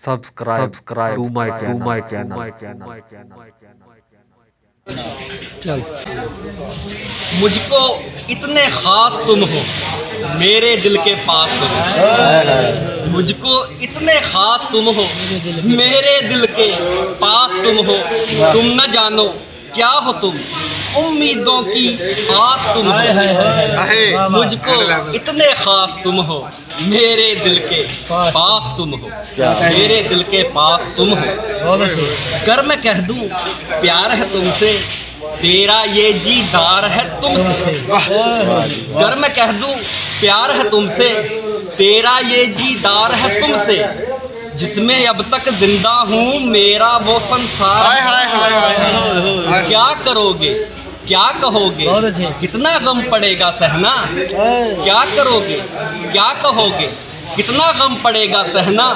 Subscribe to my channel. चल। मुझको इतने खास तुम हो, मेरे दिल के पास तुम हो। मुझको इतने खास तुम हो, मेरे दिल के पास तुम हो। तुम न जानो क्या हो तुम, उम्मीदों की आस तुम हो। मुझको इतने खास तुम हो, मेरे दिल के पास तुम हो। मेरे दिल के पास तुम हो। अगर मैं कह दूं प्यार है तुमसे, तेरा ये जी दार है तुमसे। अगर मैं कह दूं प्यार है तुमसे, तेरा ये जी दार है तुमसे। जिसमें अब तक जिंदा हूँ मेरा वो संसार। क्या करोगे, क्या कहोगे, कितना गम पड़ेगा सहना। क्या करोगे, क्या कहोगे, कितना गम पड़ेगा सहना।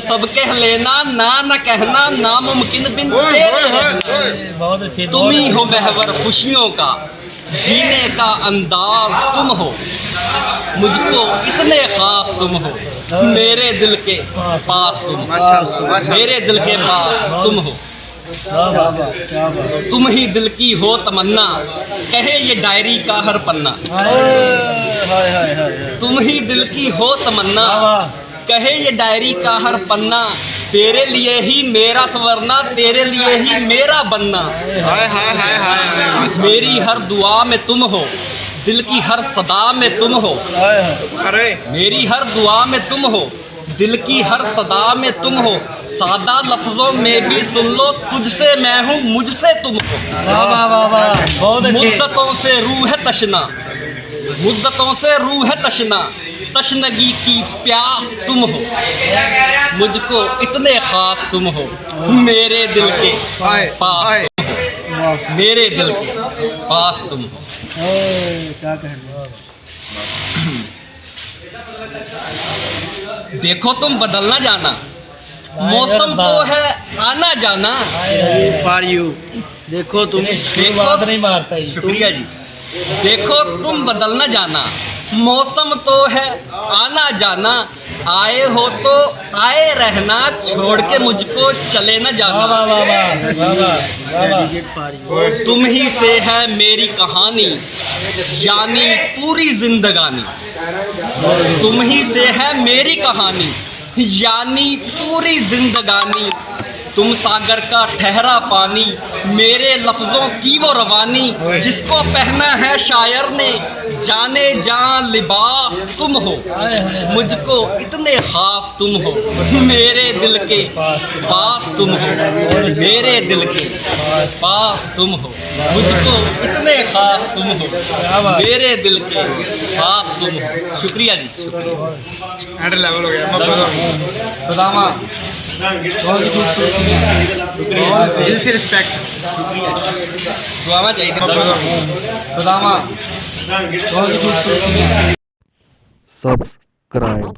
सब कह लेना ना न कहना, नामुमकिन बिन तेरे रहना। तुम ही हो महवर खुशियों का, जीने का अंदाज तुम हो। मुझको इतने खास तुम हो, मेरे दिल के पास तुम हो। मेरे दिल के पास तुम हो। तुम ही दिल की हो तमन्ना, कहे ये डायरी का हर पन्ना। तुम ही दिल की हो तमन्ना, कहे ये डायरी का हर पन्ना। तेरे लिए ही मेरा संवरना, तेरे लिए ही मेरा बनना। मेरी हर दुआ में तुम हो, दिल की हर सदा में तुम हो। मेरी हर दुआ में तुम हो, दिल की हर सदा में तुम हो। सादा लफ्जों में भी सुन लो, तुझसे मैं हूँ मुझसे तुम हो। मुद्दतों से रूह है तशना, मुद्दतों से रूह है तशना, तशनगी की प्यास तुम हो। मुझको इतने खास तुम हो, मेरे दिल के पास तुम हो। मेरे दिल के पास तुम हो। क्या कहना। देखो तुम बदलना जाना, मौसम तो है आना जाना। For you. देखो तुम बात नहीं मारता। शुक्रिया जी। देखो तुम बदलना जाना, मौसम तो है आना जाना। आए हो तो आए रहना, छोड़ के मुझको चले न जाना। तुम ही से है मेरी कहानी, यानी पूरी जिंदगानी। तुम ही से है मेरी कहानी, यानी पूरी जिंदगानी। तुम सागर का ठहरा पानी, मेरे लफ्ज़ों की वो रवानी। जिसको पहना है शायर ने, जाने जान लिबास तुम हो। मुझको इतने खास तुम हो, मेरे दिल के पास तुम हो। मेरे दिल के पास तुम हो। मुझको इतने खास तुम हो, मेरे दिल के पास तुम हो। शुक्रिया जी, शुक्रिया। लेवल हो गया। बदामा बहुत ही खूबसूरत, दिल से रिस्पेक्ट। दुआवा चाहिए। बदामा बहुत ही खूबसूरत। सब्सक्राइब।